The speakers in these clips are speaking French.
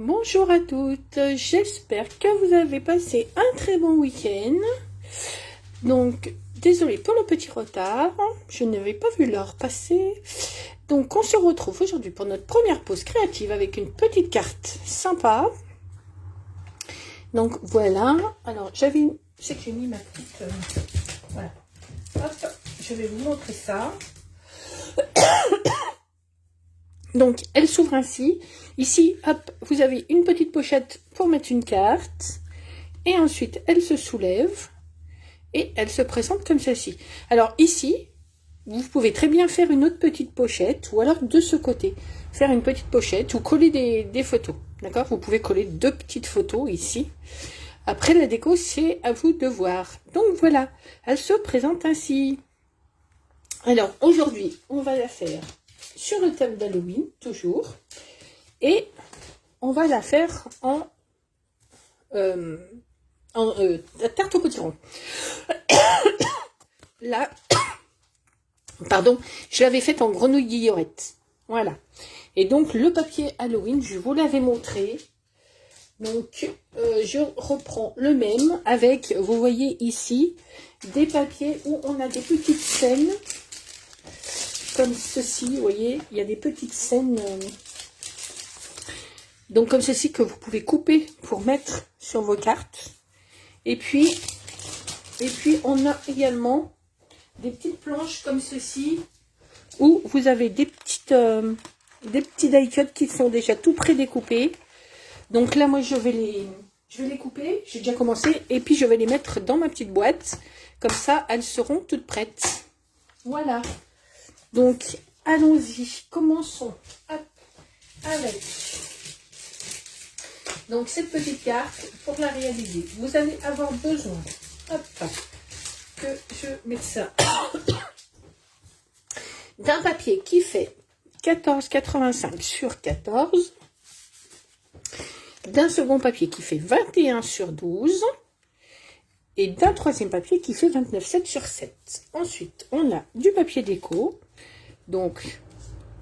Bonjour à toutes, j'espère que vous avez passé un très bon week-end. Donc, désolée pour le petit retard, je n'avais pas vu l'heure passer. Donc, on se retrouve aujourd'hui pour notre première pause créative avec une petite carte sympa. Donc, voilà. Alors, c'est que j'ai mis ma petite... voilà. Hop, je vais vous montrer ça. Donc, elle s'ouvre ainsi. Ici, hop, vous avez une petite pochette pour mettre une carte. Et ensuite, elle se soulève. Et elle se présente comme ceci. Alors, ici, vous pouvez très bien faire une autre petite pochette. Ou alors, de ce côté, faire une petite pochette ou coller des photos. D'accord? Vous pouvez coller 2 petites photos ici. Après, la déco, c'est à vous de voir. Donc, voilà. Elle se présente ainsi. Alors, aujourd'hui, on va la faire sur le thème d'Halloween, toujours. Et on va la faire en tarte au potiron. Là, pardon, je l'avais faite en grenouille guillorette. Voilà. Et donc, le papier Halloween, je vous l'avais montré. Donc, je reprends le même avec, vous voyez ici, des papiers où on a des petites scènes. Comme ceci, vous voyez, il y a des petites scènes, donc comme ceci que vous pouvez couper pour mettre sur vos cartes. Et puis on a également des petites planches comme ceci, où vous avez des petits die-cuts qui sont déjà tout pré-découpés. Donc là, moi, je vais les couper, j'ai déjà commencé, et puis je vais les mettre dans ma petite boîte. Comme ça, elles seront toutes prêtes. Voilà. Donc, allons-y, commençons avec donc cette petite carte. Pour la réaliser, vous allez avoir besoin, que je mette ça, d'un papier qui fait 14,85 sur 14, d'un second papier qui fait 21 sur 12, et d'un troisième papier qui fait 29,7 sur 7. Ensuite, on a du papier déco. Donc,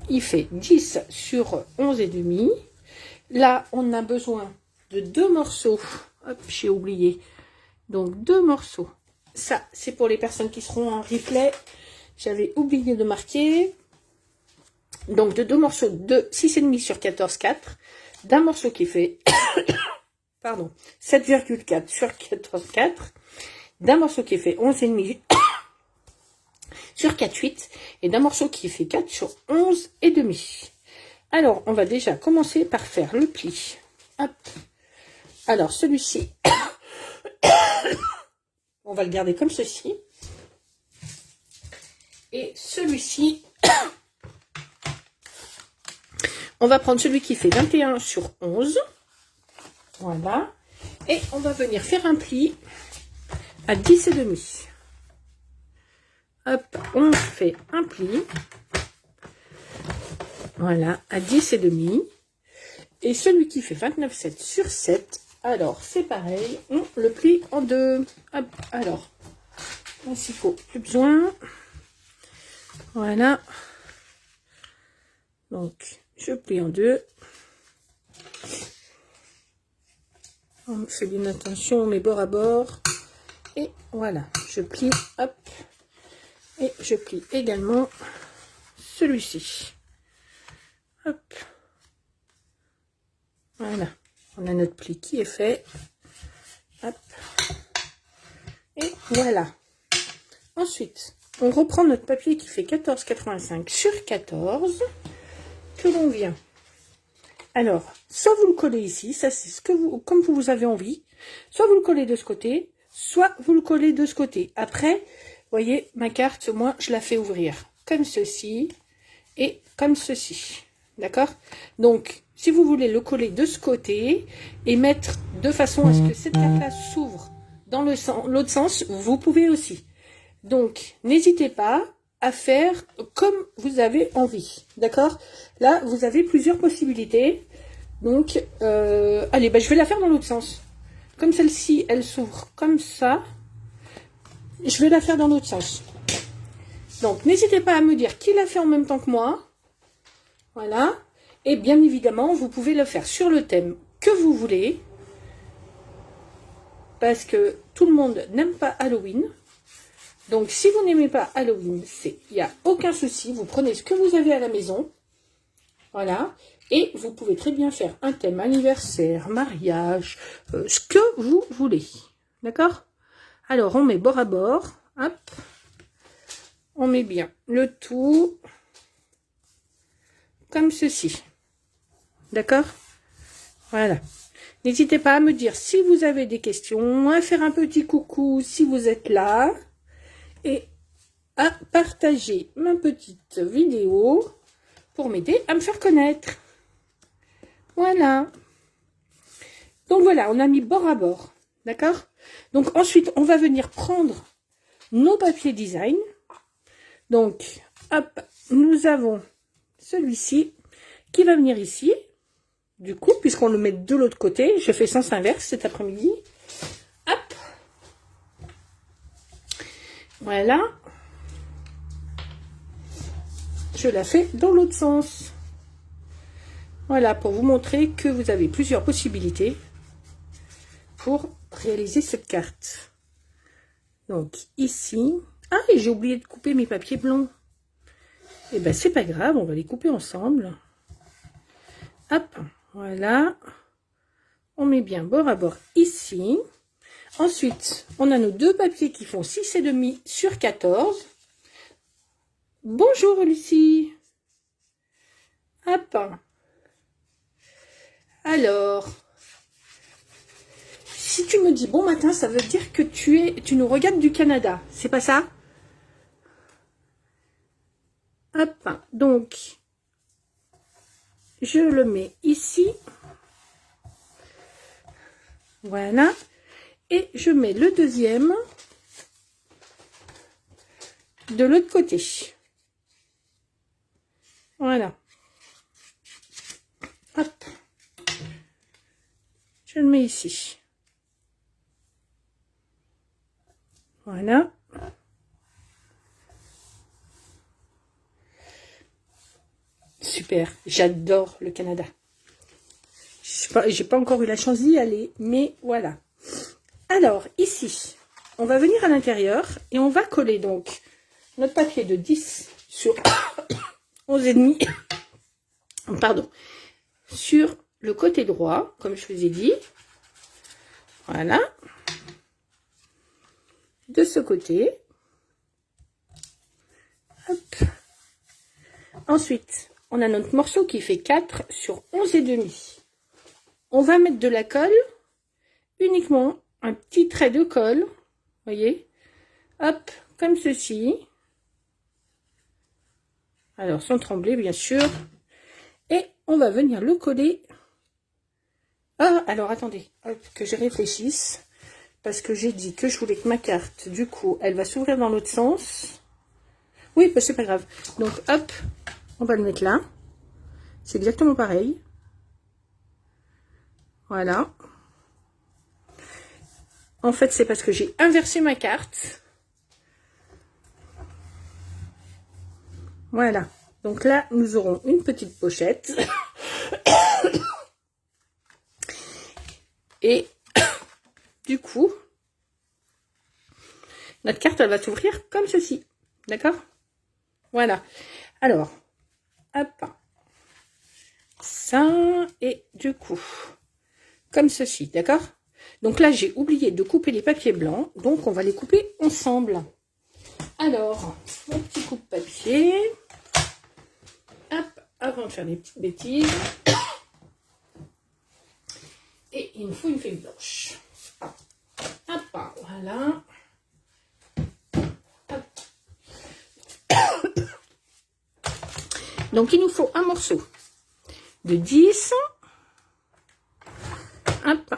il fait 10 sur 11 et demi. Là, on a besoin de 2 morceaux. Hop, j'ai oublié. Donc, 2 morceaux. Ça, c'est pour les personnes qui seront en replay. J'avais oublié de marquer. Donc, de 2 morceaux de 6,5 sur 14,4. D'un morceau qui fait pardon, 7,4 sur 14,4. D'un morceau qui fait 11,5 sur 4,8 et d'un morceau qui fait 4 sur 11 et demi. Alors, on va déjà commencer par faire le pli. Hop. Alors, celui-ci, on va le garder comme ceci. Et celui-ci, on va prendre celui qui fait 21 sur 11. Voilà. Et on va venir faire un pli à 10 et demi. Hop, on fait un pli. Voilà, à 10 et demi. Et celui qui fait 29,7 sur 7, alors c'est pareil, on le plie en 2. Hop, alors, s'il faut, plus besoin. Voilà. Donc, je plie en 2. On fait bien attention, on met bord à bord. Et voilà, je plie, hop. Et je plie également celui-ci. Hop. Voilà. On a notre pli qui est fait. Hop. Et voilà. Ensuite, on reprend notre papier qui fait 14,85 sur 14. Que l'on vient. Alors, soit vous le collez ici, ça c'est ce que vous, comme vous avez envie. Soit vous le collez de ce côté, soit vous le collez de ce côté. Après, voyez, ma carte, moi, je la fais ouvrir comme ceci et comme ceci. D'accord? Donc, si vous voulez le coller de ce côté et mettre de façon à ce que cette carte-là s'ouvre dans l'autre sens, vous pouvez aussi. Donc, n'hésitez pas à faire comme vous avez envie. D'accord? Là, vous avez plusieurs possibilités. Donc, allez, je vais la faire dans l'autre sens. Comme celle-ci, elle s'ouvre comme ça. Je vais la faire dans l'autre sens. Donc, n'hésitez pas à me dire qui l'a fait en même temps que moi. Voilà. Et bien évidemment, vous pouvez le faire sur le thème vous voulez. Parce que tout le monde n'aime pas Halloween. Donc, si vous n'aimez pas Halloween, il n'y a aucun souci. Vous prenez ce que vous avez à la maison. Voilà. Et vous pouvez très bien faire un thème anniversaire, mariage, ce que vous voulez. D'accord? Alors, on met bord à bord. Hop. On met bien le tout. Comme ceci. D'accord? Voilà. N'hésitez pas à me dire si vous avez des questions, à faire un petit coucou si vous êtes là. Et à partager ma petite vidéo pour m'aider à me faire connaître. Voilà. Donc voilà, on a mis bord à bord. D'accord? Donc ensuite, on va venir prendre nos papiers design. Donc, hop, nous avons celui-ci qui va venir ici. Du coup, puisqu'on le met de l'autre côté, je fais sens inverse cet après-midi. Hop. Voilà. Je la fais dans l'autre sens. Voilà, pour vous montrer que vous avez plusieurs possibilités pour réaliser cette carte. Donc, ici. Ah, et j'ai oublié de couper mes papiers blancs. Eh ben, c'est pas grave, on va les couper ensemble. Hop, voilà. On met bien bord à bord ici. Ensuite, on a nos deux papiers qui font 6,5 sur 14. Bonjour Lucie. Hop. Alors, si tu me dis bon matin, ça veut dire que tu nous regardes du Canada. C'est pas ça? Hop. Donc, je le mets ici. Voilà. Et je mets le deuxième de l'autre côté. Voilà. Hop. Je le mets ici. Voilà. Super. J'adore le Canada. J'ai pas encore eu la chance d'y aller, mais voilà. Alors, ici, on va venir à l'intérieur et on va coller donc notre papier de 10 sur 11,5, pardon, sur le côté droit, comme je vous ai dit. Voilà. De ce côté. Hop. Ensuite, on a notre morceau qui fait 4 sur 11,5. On va mettre de la colle, uniquement un petit trait de colle, voyez, hop, comme ceci. Alors, sans trembler, bien sûr. Et on va venir le coller. Ah, alors, attendez, hop, que je réfléchisse. Parce que j'ai dit que je voulais que ma carte, du coup, elle va s'ouvrir dans l'autre sens. Oui, bah, c'est pas grave. Donc, hop, on va le mettre là. C'est exactement pareil. Voilà. En fait, c'est parce que j'ai inversé ma carte. Voilà. Donc là, nous aurons une petite pochette. Et du coup, notre carte, elle va s'ouvrir comme ceci. D'accord? Voilà. Alors, hop. Ça, et du coup, comme ceci. D'accord? Donc là, j'ai oublié de couper les papiers blancs. Donc, on va les couper ensemble. Alors, mon petit coupe-papier. Hop, avant de faire des petites bêtises. Et il me faut une feuille blanche. Hop, voilà. Hop. Donc, il nous faut un morceau de 10. Hop.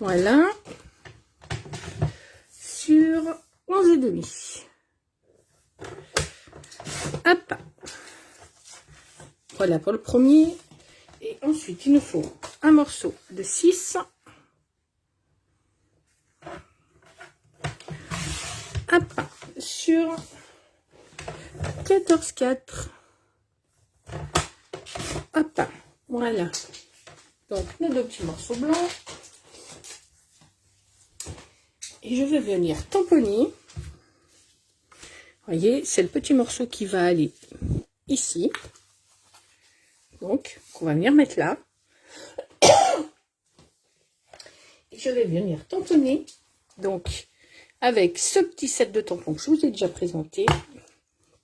Voilà. Sur 11,5. Hop. Voilà pour le premier. Et ensuite, il nous faut un morceau de 6. Hop. Sur 14,4. Hop. Voilà. Donc, nos deux petits morceaux blancs. Et je vais venir tamponner. Vous voyez, c'est le petit morceau qui va aller ici. Donc, qu'on va venir mettre là. Et je vais venir tamponner. Donc, avec ce petit set de tampons que je vous ai déjà présenté.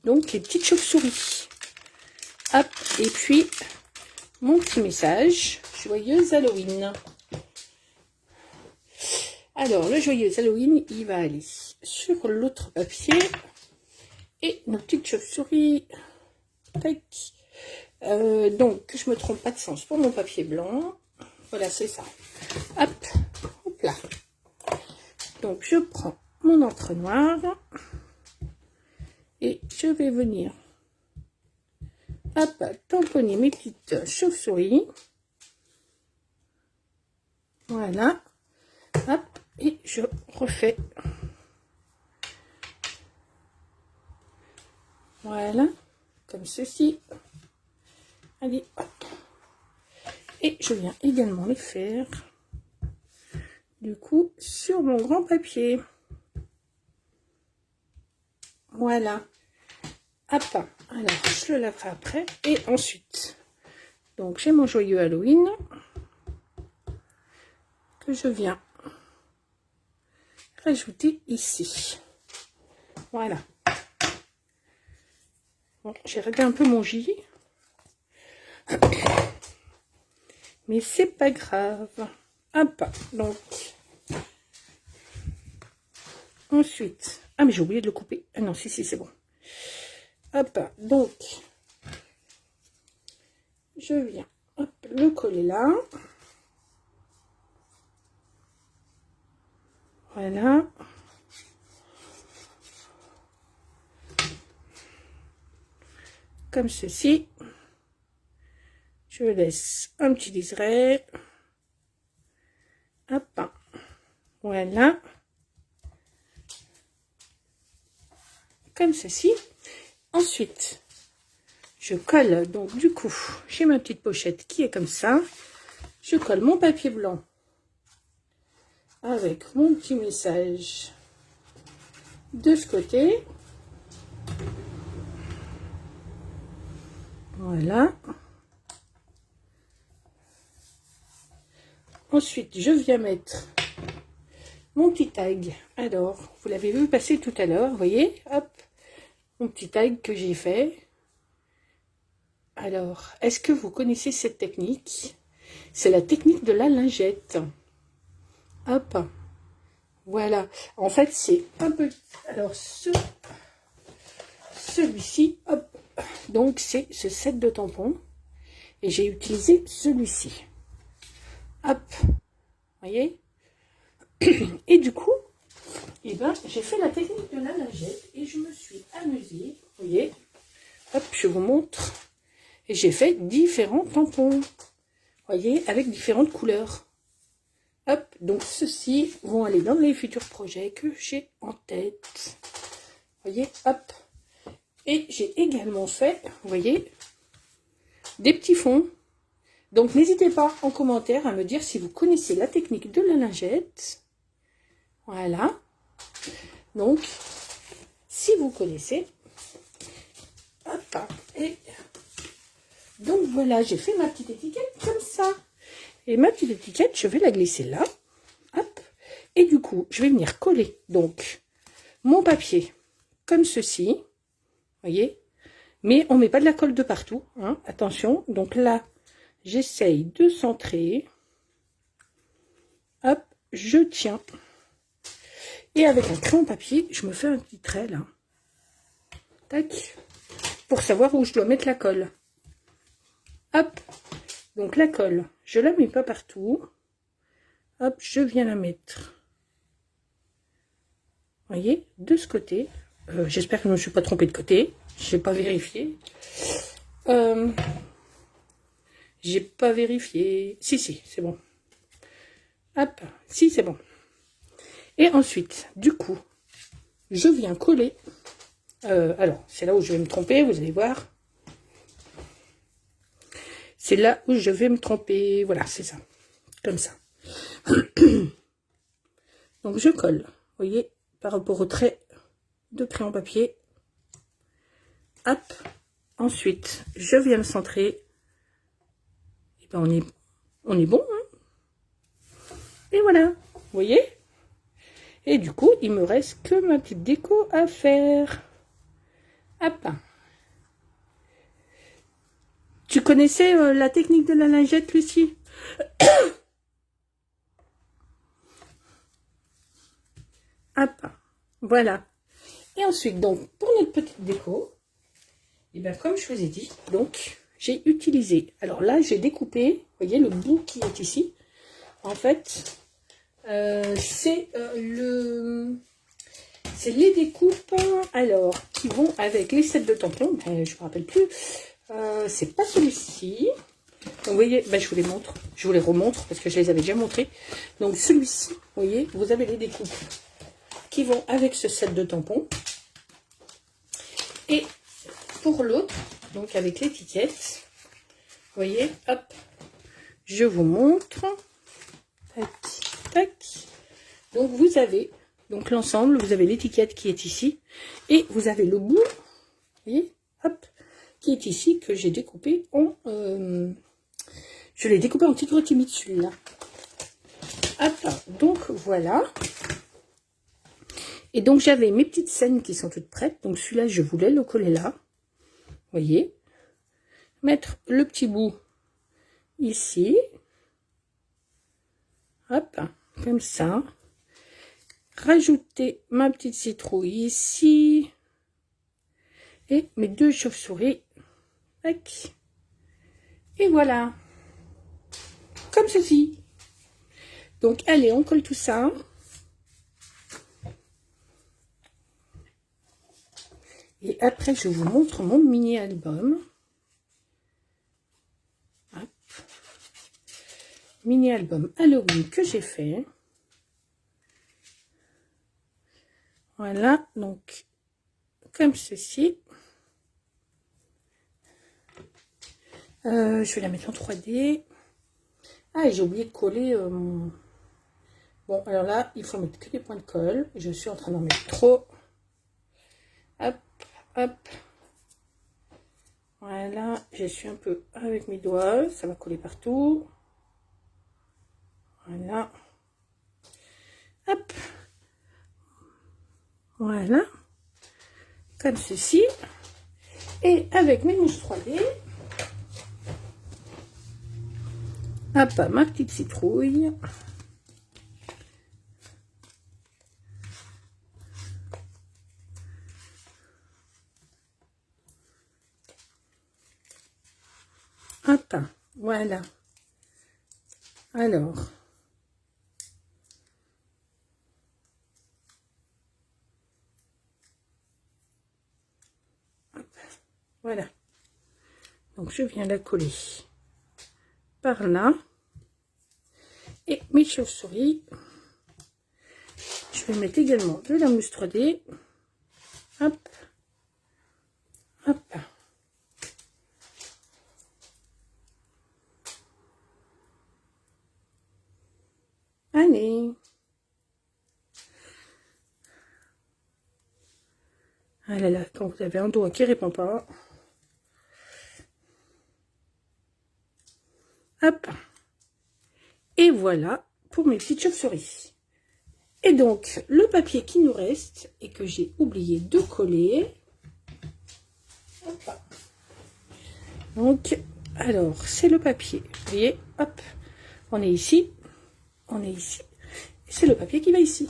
Donc, les petites chauves-souris. Hop, et puis, mon petit message. Joyeux Halloween. Alors, le joyeux Halloween, il va aller sur l'autre papier. Et nos petites chauves-souris. Tac. Donc, que je me trompe pas de sens pour mon papier blanc. Voilà, c'est ça. Hop, hop là. Donc, je prends mon encre noire. Et je vais venir, hop, tamponner mes petites chauves-souris. Voilà. Hop, et je refais. Voilà, comme ceci. Allez, hop. Et je viens également les faire, du coup, sur mon grand papier. Voilà. Hop, alors je le laverai après. Et ensuite, donc j'ai mon joyeux Halloween que je viens rajouter ici. Voilà. Bon, j'ai raté un peu mon J. Mais c'est pas grave. Hop, donc. Ensuite. Ah, mais j'ai oublié de le couper. Ah non, si, c'est bon. Hop, donc. Je viens, hop, le coller là. Voilà. Comme ceci. Je laisse un petit liseré. Hop. Voilà. Comme ceci. Ensuite, je colle, donc du coup, j'ai ma petite pochette qui est comme ça. Je colle mon papier blanc avec mon petit message de ce côté. Voilà. Ensuite, je viens mettre mon petit tag. Alors, vous l'avez vu passer tout à l'heure, vous voyez, hop, mon petit tag que j'ai fait. Alors, est-ce que vous connaissez cette technique? C'est la technique de la lingette. Hop, voilà. En fait, c'est un peu... Alors, celui-ci, hop, donc c'est ce set de tampons. Et j'ai utilisé celui-ci. Hop, voyez. Et du coup, eh ben, j'ai fait la technique de la lingette et je me suis amusée. Vous voyez, hop, je vous montre. Et j'ai fait différents tampons. Voyez, avec différentes couleurs. Hop, donc ceux-ci vont aller dans les futurs projets que j'ai en tête. Voyez, hop. Et j'ai également fait, vous voyez, des petits fonds. Donc n'hésitez pas en commentaire à me dire si vous connaissez la technique de la lingette. Voilà. Donc, si vous connaissez, hop, et donc voilà, j'ai fait ma petite étiquette comme ça. Et ma petite étiquette, je vais la glisser là. Hop. Et du coup, je vais venir coller donc mon papier comme ceci. Voyez. Mais on ne met pas de la colle de partout. Hein, attention. Donc là, j'essaye de centrer. Hop, je tiens. Et avec un crayon papier, je me fais un petit trait là. Tac. Pour savoir où je dois mettre la colle. Hop. Donc la colle, je la mets pas partout. Hop, je viens la mettre. Voyez, de ce côté. J'espère que je ne me suis pas trompée de côté. Je n'ai pas vérifié. J'ai pas vérifié. Si, c'est bon. Hop, si, c'est bon. Et ensuite, du coup, je viens coller. Alors, c'est là où je vais me tromper, vous allez voir. c'est là où je vais me tromper. Voilà, c'est ça. Comme ça. Donc, je colle. Vous voyez, par rapport au trait de crayon papier. Hop. Ensuite, je viens le centrer. Et ben, on est bon. Hein, et voilà. Vous voyez? Et du coup, il me reste que ma petite déco à faire. Hop. Tu connaissais la technique de la lingette, Lucie? Hop. Voilà. Et ensuite, donc, pour notre petite déco, et bien comme je vous ai dit, donc, j'ai utilisé. Alors là, j'ai découpé, vous voyez, le bout qui est ici. En fait, c'est les découpes, alors, qui vont avec les sets de tampons. Je ne me rappelle plus. C'est pas celui-ci. Donc, vous voyez, ben, je vous les montre. Je vous les remontre parce que je les avais déjà montrés. Donc, celui-ci, vous voyez, vous avez les découpes qui vont avec ce set de tampons. Et pour l'autre, donc avec l'étiquette, vous voyez, hop, je vous montre. Tac, tac. Donc, vous avez donc l'ensemble, vous avez l'étiquette qui est ici. Et vous avez le bout, vous voyez, hop, qui est ici, que j'ai découpé en... je l'ai découpé en tigre timide, celui-là. Hop, donc voilà. Et donc, j'avais mes petites scènes qui sont toutes prêtes. Donc, celui-là, je voulais le coller là. Vous voyez. Mettre le petit bout ici. Hop, comme ça. Rajouter ma petite citrouille ici. Et mes deux chauves-souris. Tac. Et voilà. Comme ceci. Donc, allez, on colle tout ça. Et après, je vous montre mon mini-album. Mini-album Halloween que j'ai fait. Voilà, donc, comme ceci. Je vais la mettre en 3D. Ah, et j'ai oublié de coller mon... Bon, alors là, il faut mettre que des points de colle. Je suis en train d'en mettre trop. Hop, hop. Voilà, je suis un peu avec mes doigts. Ça va coller partout. Voilà. Hop. Voilà. Comme ceci. Et avec mes mousses 3D. Hop, ma petite citrouille. Hop, voilà. Alors. Hop, voilà. Donc, je viens la coller par là. Et mes chauves-souris. Je vais mettre également de la mousse 3D. Hop. Hop. Allez. Ah là là, quand vous avez un doigt qui répond pas. Hop. Et voilà pour mes petites chauves-souris. Et donc, le papier qui nous reste et que j'ai oublié de coller. Hop. Donc, alors, c'est le papier. Vous voyez, hop. On est ici. On est ici. C'est le papier qui va ici.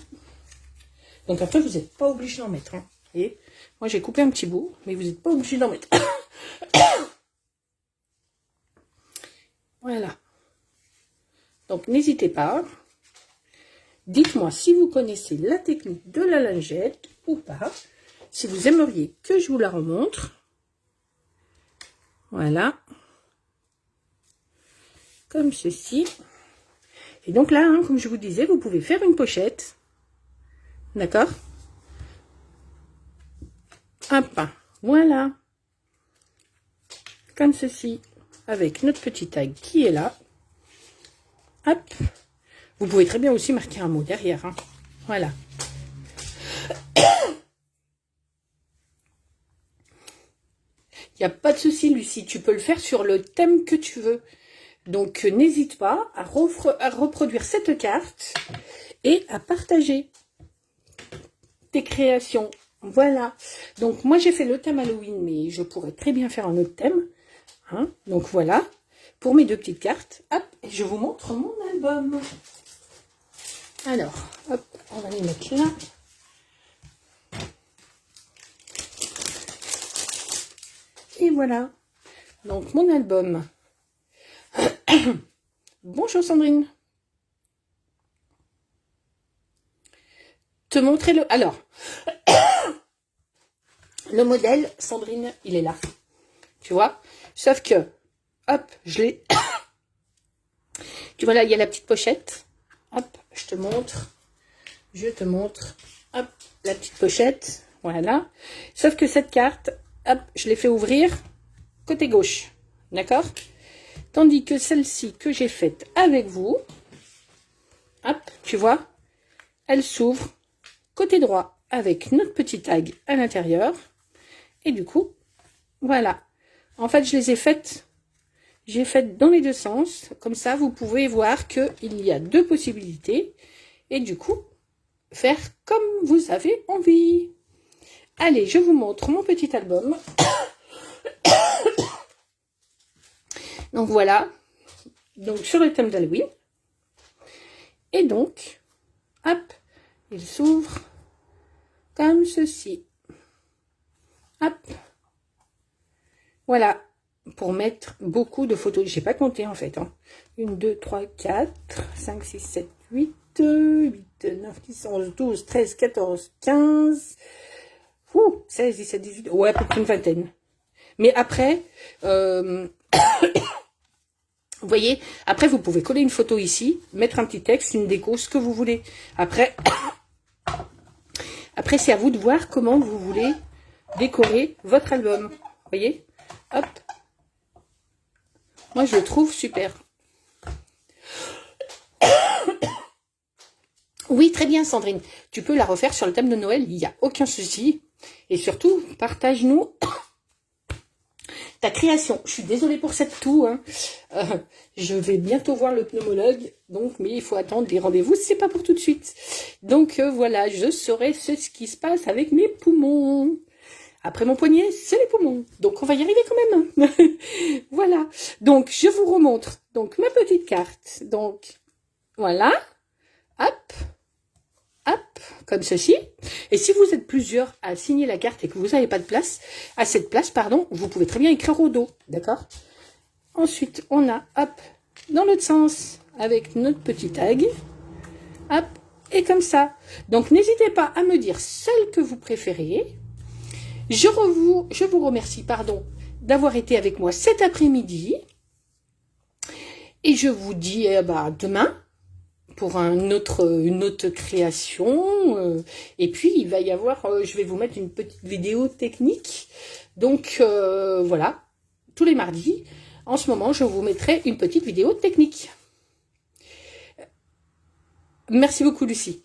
Donc après, vous n'êtes pas obligé d'en mettre. Hein. Vous voyez, moi, j'ai coupé un petit bout, mais vous n'êtes pas obligé d'en mettre. Voilà. Donc, n'hésitez pas. Dites-moi si vous connaissez la technique de la lingette ou pas. Si vous aimeriez que je vous la remontre. Voilà. Comme ceci. Et donc là, hein, comme je vous disais, vous pouvez faire une pochette. D'accord? Hop. Voilà. Comme ceci. avec notre petit tag qui est là. Hop. Vous pouvez très bien aussi marquer un mot derrière. Hein. Voilà. Il n'y a pas de souci, Lucie. Tu peux le faire sur le thème que tu veux. Donc, n'hésite pas à reproduire cette carte et à partager tes créations. Voilà. Donc, moi, j'ai fait le thème Halloween, mais je pourrais très bien faire un autre thème. Hein. Donc, voilà. Pour mes deux petites cartes. Hop, et je vous montre mon album. Alors, hop, on va les mettre là. Et voilà. Donc, mon album. Bonjour Sandrine. Te montrer le... Alors, le modèle, Sandrine, il est là. Tu vois? Sauf que, hop, je l'ai... Tu vois là, il y a la petite pochette. Hop, je te montre. Je te montre. Hop, la petite pochette. Voilà. Sauf que cette carte, hop, je l'ai fait ouvrir côté gauche. D'accord? Tandis que celle-ci que j'ai faite avec vous, hop, tu vois, elle s'ouvre côté droit avec notre petit tag à l'intérieur. Et du coup, voilà. En fait, je les ai faites, j'ai fait dans les deux sens. Comme ça, vous pouvez voir qu'il y a deux possibilités. Et du coup, faire comme vous avez envie. Allez, je vous montre mon petit album. Donc voilà, donc sur le thème d'Halloween. Et donc, hop, il s'ouvre comme ceci. Hop. Voilà, pour mettre beaucoup de photos. J'ai pas compté en fait. Hein. 1, 2, 3, 4, 5, 6, 7, 8, 8, 9, 10, 11, 12, 13, 14, 15, 16, 17, 18, ouais, à peu près une vingtaine. Mais après... Vous voyez, après, vous pouvez coller une photo ici, mettre un petit texte, une déco, ce que vous voulez. Après c'est à vous de voir comment vous voulez décorer votre album. Vous voyez? Hop. Moi, je le trouve super. Oui, très bien, Sandrine. Tu peux la refaire sur le thème de Noël, il n'y a aucun souci. Et surtout, partage-nous... ta création. Je suis désolée pour cette toux. Hein. Je vais bientôt voir le pneumologue. Donc, mais il faut attendre des rendez-vous. C'est pas pour tout de suite. Donc, voilà. Je saurai ce qui se passe avec mes poumons. Après mon poignet, c'est les poumons. Donc, on va y arriver quand même. Voilà. Donc, je vous remontre. Donc, ma petite carte. Donc, voilà. Hop. Hop, comme ceci. Et si vous êtes plusieurs à signer la carte et que vous n'avez pas de place, à cette place, pardon, vous pouvez très bien écrire au dos, d'accord? Ensuite, on a, hop, dans l'autre sens, avec notre petit tag, hop, et comme ça. Donc, n'hésitez pas à me dire celle que vous préférez. Je vous remercie, pardon, d'avoir été avec moi cet après-midi. Et je vous dis, demain, pour une autre création. Et puis, il va y avoir... je vais vous mettre une petite vidéo technique. Donc, voilà. Tous les mardis, en ce moment, je vous mettrai une petite vidéo technique. Merci beaucoup, Lucie.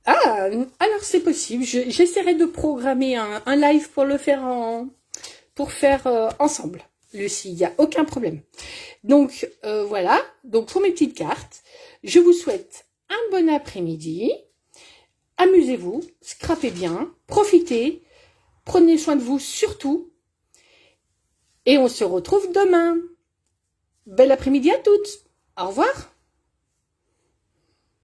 Ah, alors c'est possible. J'essaierai de programmer un live pour le faire ensemble. Lucie, il n'y a aucun problème. Donc, voilà. Donc, pour mes petites cartes, je vous souhaite un bon après-midi. Amusez-vous, scrapez bien, profitez, prenez soin de vous surtout. Et on se retrouve demain. Bel après-midi à toutes. Au revoir.